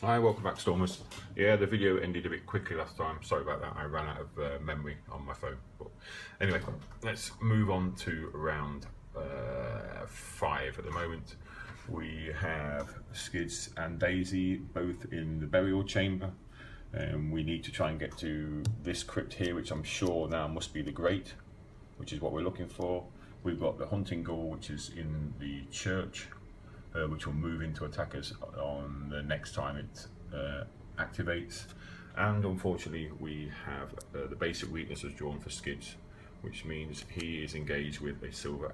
Hi, welcome back, Stormers. Yeah, the video ended a bit quickly last time. Sorry about that. I ran out of memory on my phone. But anyway, let's move on to round 5 at the moment. We have Skids and Daisy both in the burial chamber. We need to try and get to this crypt here, which I'm sure now must be the Great, which is what we're looking for. We've got the Hunting Ghoul, which is in the church. Which will move into attackers on the next time it activates. And unfortunately we have the basic weakness is drawn for Skids, which means he is engaged with a Silver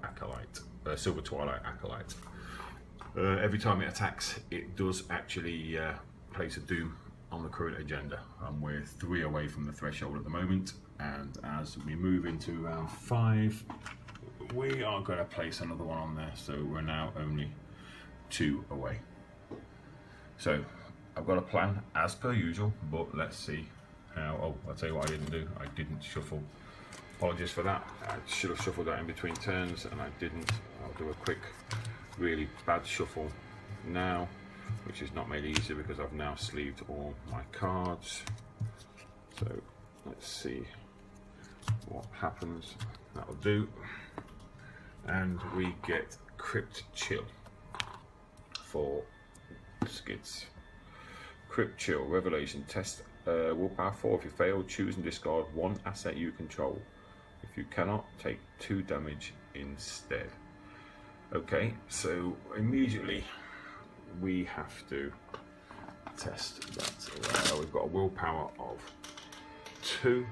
Twilight Acolyte. Every time it attacks, it does actually place a doom on the current agenda, and we're 3 away from the threshold at the moment. And as we move into round 5, we are going to place another one on there, so we're now only 2 away. So I've got a plan as per usual, but let's see how. Oh, I'll tell you what I didn't do. I didn't shuffle. Apologies for that. I should have shuffled that in between turns and I didn't. I'll do a quick, really bad shuffle now, which is not made easier because I've now sleeved all my cards. So let's see what happens. That'll do. And we get Crypt Chill for Skids. Crypt Chill, Revelation, test willpower 4. If you fail, choose and discard 1 asset you control. If you cannot, take 2 damage instead. Okay, so immediately we have to test that. We've got a willpower of 2.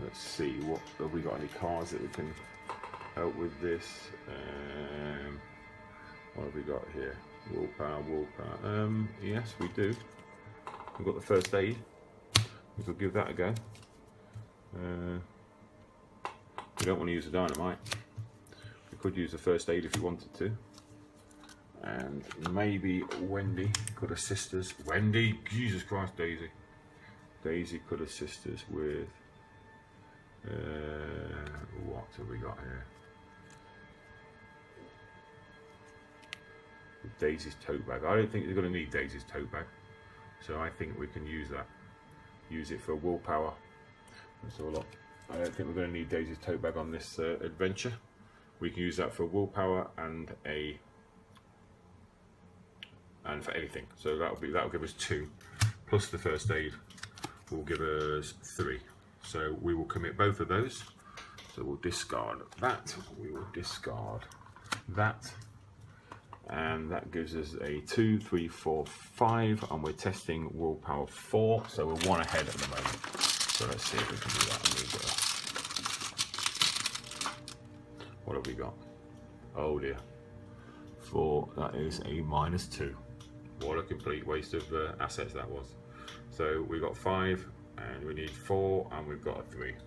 Let's see, what have we got? Any cards that we can help with this? What have we got here? Willpower. Yes, we do. We've got the first aid. We could give that a go. We don't want to use the dynamite. We could use the first aid if you wanted to. And maybe Wendy could assist us. Wendy, Jesus Christ, Daisy. Daisy could assist us with. What have we got here? Daisy's tote bag. I don't think they're going to need Daisy's tote bag, so I think we can use that. Use it for willpower. That's all up. I don't think we're going to need Daisy's tote bag on this adventure. We can use that for willpower and for anything. So that'll give us 2, plus the first aid will give us 3. So we will commit both of those. So we'll discard that. We will discard that. And that gives us a 2, 3, 4, 5, and we're testing willpower 4, so we're 1 ahead at the moment. So let's see if we can do that. What have we got? Oh dear. 4, that is a -2. What a complete waste of assets that was. So we got 5, and we need 4, and we've got a 3.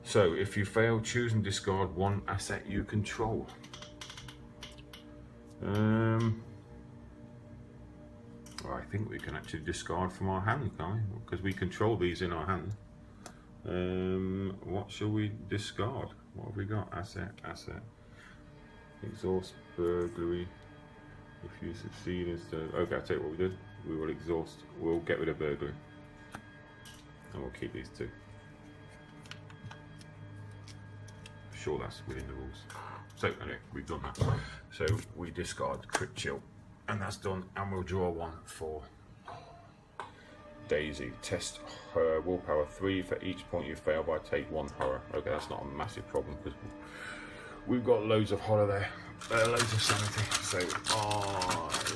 So if you fail, choose and discard 1 asset you control. I think we can actually discard from our hand, can't we? Because we control these in our hand. What shall we discard? What have we got? Asset. Exhaust burglary. If you succeed instead. Okay, I'll tell you what we did. We will exhaust. We'll get rid of burglary. And we'll keep these 2. Sure, that's within the rules. So anyway, we've done that. So we discard Crypt Chill, and that's done. And we'll draw 1 for Daisy. Test her willpower 3 for each point you fail by. Take 1 horror. Okay, that's not a massive problem because we've got loads of horror there, loads of sanity. So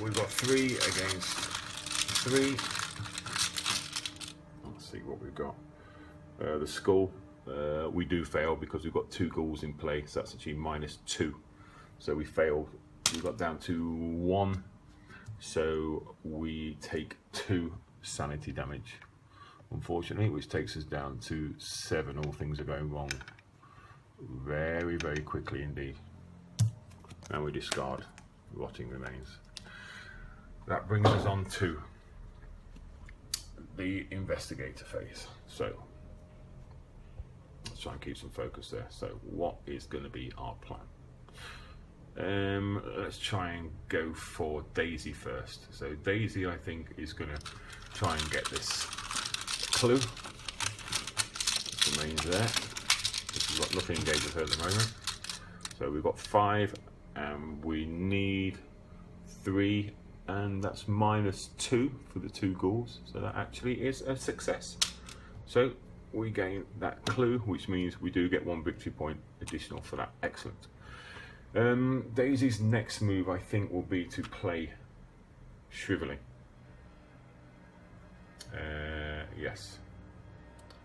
we've got 3 against 3. Let's see what we've got. The skull. We do fail because we've got 2 ghouls in play, so that's actually -2. So we failed. We got down to 1. So we take 2 sanity damage, unfortunately, which takes us down to 7. All things are going wrong very, very quickly indeed. And we discard Rotting Remains. That brings us on to the investigator phase. So let's try and keep some focus there. So what is going to be our plan? Let's try and go for Daisy first. So Daisy, I think, is going to try and get this clue. It remains there. We've got nothing engaged with her at the moment. So we've got 5, and we need 3, and that's -2 for the 2 ghouls. So that actually is a success. So we gain that clue, which means we do get 1 victory point additional for that. Excellent. Daisy's next move, I think, will be to play Shriveling. Yes.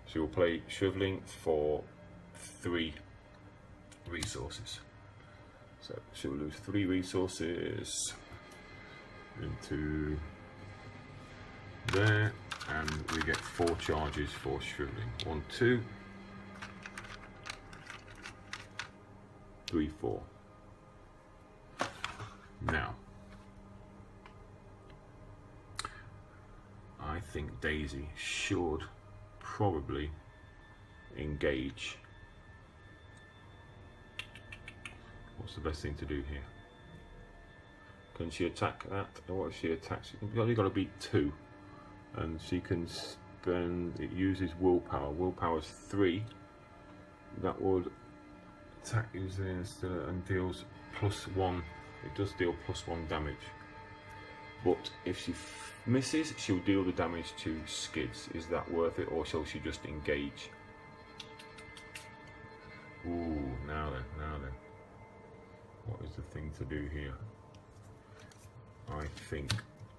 She will play Shriveling for 3 resources. So she will lose 3 resources into there, and we get 4 charges for Shriveling. 1, 2, 3, 4. Now, I think Daisy should probably engage. What's the best thing to do here? Can she attack that? Or what if she attacks? You've only got to beat 2, and she can spend. It uses willpower. Willpower's 3. That would attack using and deals +1. It does deal +1 damage. But if she misses, she'll deal the damage to Skids. Is that worth it, or shall she just engage? Ooh, now then. What is the thing to do here? I think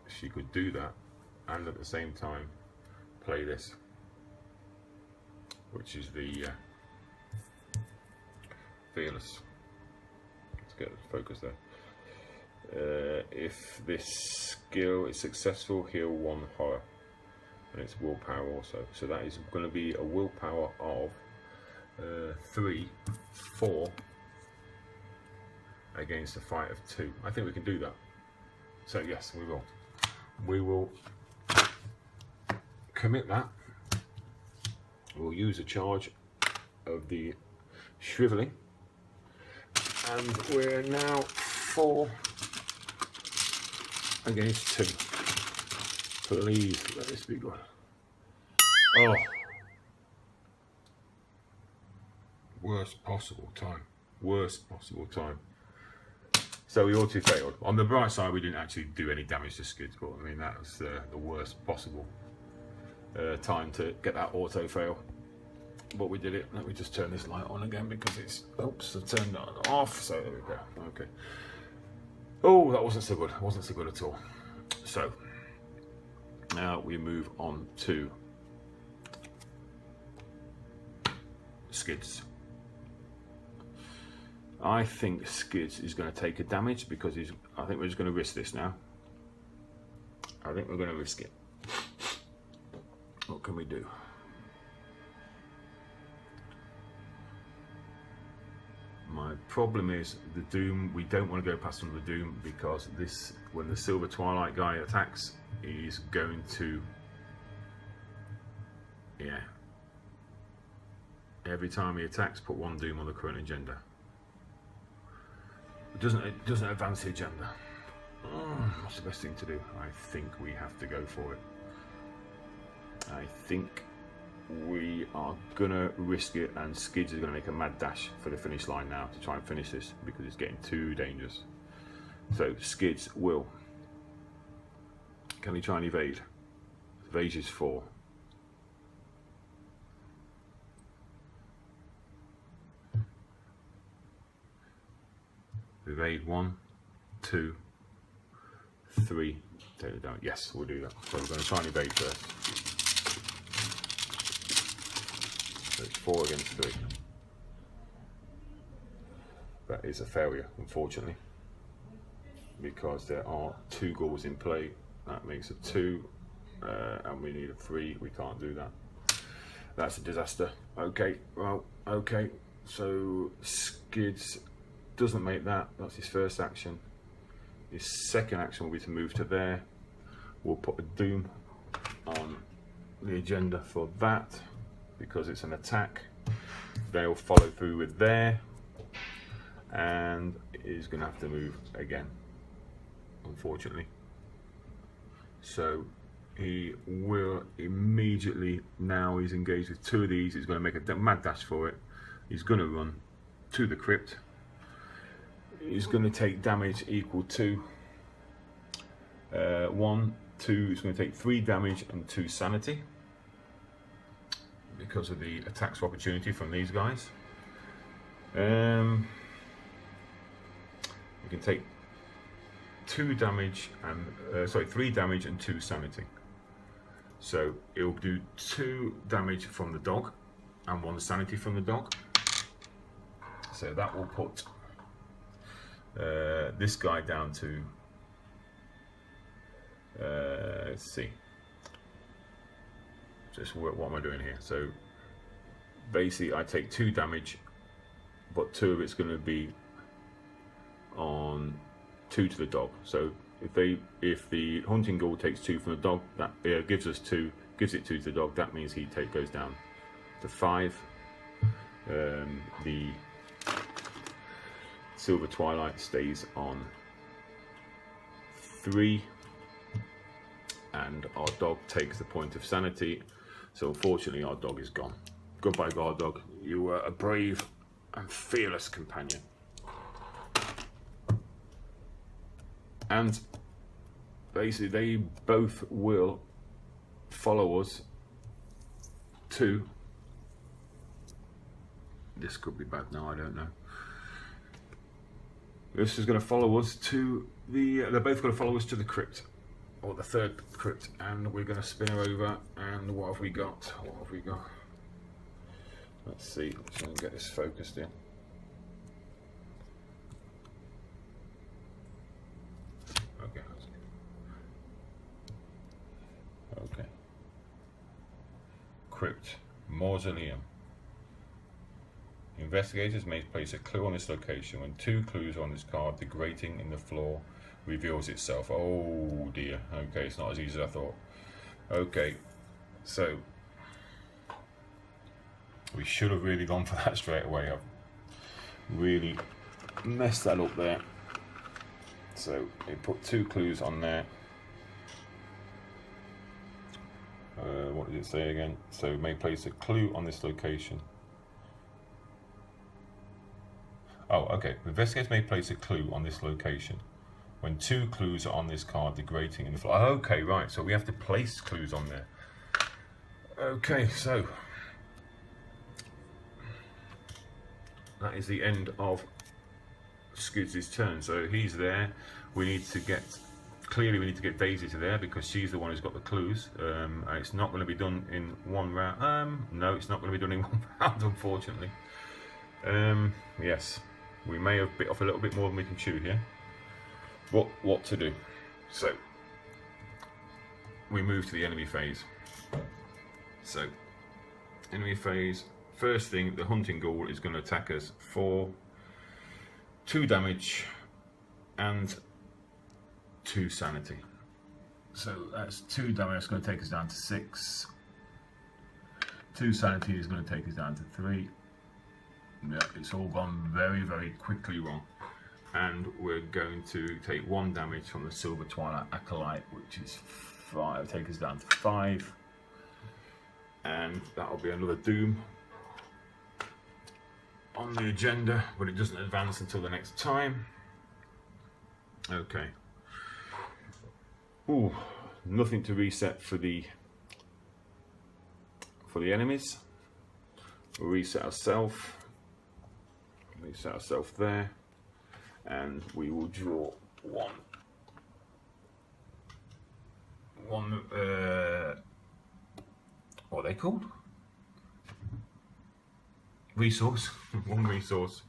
she could do that and at the same time play this, which is the Fearless. Let's get focus there. If this skill is successful, heal 1 horror, and it's willpower also. So that is going to be a willpower of 3, 4 against a fight of 2. I think we can do that. So yes, we will. We will commit that. We'll use a charge of the Shriveling, and we're now 4 against 2. Please let this be good. Oh, worst possible time. Worst possible time. So we auto failed. On the bright side, we didn't actually do any damage to Skids, but I mean that was the worst possible time to get that auto fail. But we did it. Let me just turn this light on again because it's, oops, I turned it off. So there we go. Okay. Oh, that wasn't so good. It wasn't so good at all. So now we move on to Skids. I think Skids is going to take a damage because I think we're just going to risk this now. I think we're going to risk it. What can we do? My problem is the Doom. We don't want to go past on the Doom because this, when the Silver Twilight guy attacks, he's going to, yeah. Every time he attacks, put 1 Doom on the current agenda. It doesn't advance the agenda. What's the best thing to do? I think we have to go for it. I think we are gonna risk it, and Skids is gonna make a mad dash for the finish line now to try and finish this because it's getting too dangerous. So Skids will. Can he try and evade? Evade is 4. Evade 1, 2, 3. Take it down. Yes, we'll do that. So we're going to try and evade first. So it's 4 against 3. That is a failure, unfortunately, because there are 2 ghouls in play. That makes a 2, and we need a 3. We can't do that. That's a disaster. Okay, well, okay. So Skids doesn't make that. That's his first action. His second action will be to move to there. We'll put a Doom on the agenda for that because it's an attack. They'll follow through with there, and is going to have to move again, unfortunately. So he will immediately, now he's engaged with 2 of these, he's going to make a mad dash for it. He's going to run to the crypt. He's going to take damage equal to 1, 2, he's going to take 3 damage and 2 sanity because of the attacks of opportunity from these guys. You can take 3 damage and 2 sanity. So it'll do 2 damage from the dog and 1 sanity from the dog. So that will put this guy down to let's see, just what am I doing here? So basically I take 2 damage, but 2 of it's going to be on 2 to the dog. So if the hunting ghoul takes 2 from the dog, that gives it 2 to the dog. That means he goes down to 5. The Silver Twilight stays on 3, and our dog takes the point of sanity. So unfortunately our dog is gone. Goodbye, guard dog. You were a brave and fearless companion. And basically they both will follow us to, this could be bad now, I don't know. This is going to follow us to they're both going to follow us to the crypt, or the 3rd crypt, and we're going to spin her over. And what have we got? What have we got? Let's see, let's try and get this focused in. Okay. Crypt, mausoleum. Investigators may place a clue on this location. When 2 clues are on this card, the grating in the floor reveals itself. Oh dear. Okay, it's not as easy as I thought. Okay, so we should have really gone for that straight away. I've really messed that up there. So we put 2 clues on there. What did it say again? So may place a clue on this location. Oh, okay. Investigators may place a clue on this location. When 2 clues are on this card, the grating in the floor. Okay, right. So we have to place clues on there. Okay, so that is the end of Skids' turn. So he's there. We need to get Daisy to there because she's the one who's got the clues. And it's not going to be done in 1 round. No, it's not going to be done in 1 round, unfortunately. Yes, we may have bit off a little bit more than we can chew here. What to do? So we move to the enemy phase. So enemy phase. First thing, the hunting ghoul is going to attack us for 2 damage and 2 sanity. So that's 2 damage. That's going to take us down to 6. 2 sanity is going to take us down to 3. Yeah, it's all gone very, very quickly wrong. And we're going to take 1 damage from the Silver Twilight Acolyte, which is 5. Take us down to 5. And that'll be another doom on the agenda, but it doesn't advance until the next time. Okay. Ooh, nothing to reset for the enemies. We'll reset ourselves. Reset ourselves there, and we will draw one. What are they called? Resource. 1 resource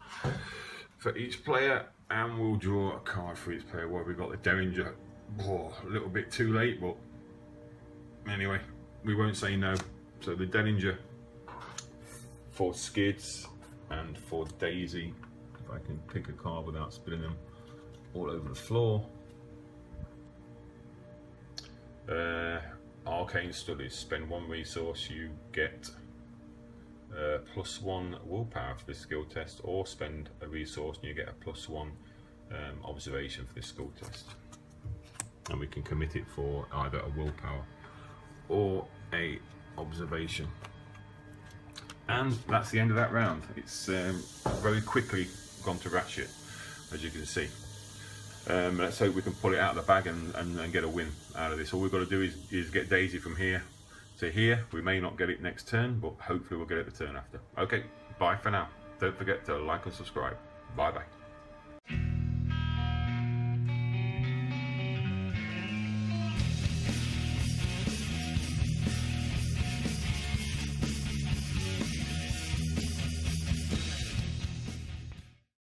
for each player, and we'll draw a card for each player. What have we got? The Derringer. Oh, a little bit too late, but anyway, we won't say no. So the Derringer for Skids and for Daisy. If I can pick a card without spilling them all over the floor. Arcane Studies. Spend 1 resource. You get +1 willpower for this skill test, or spend a resource and you get a +1 observation for this skill test. And we can commit it for either a willpower or a observation. And that's the end of that round. It's very quickly gone to Ratchet, as you can see. Let's hope we can pull it out of the bag and get a win out of this. All we've got to do is get Daisy from here to here. We may not get it next turn, but hopefully we'll get it the turn after. Okay, bye for now. Don't forget to like and subscribe. Bye bye.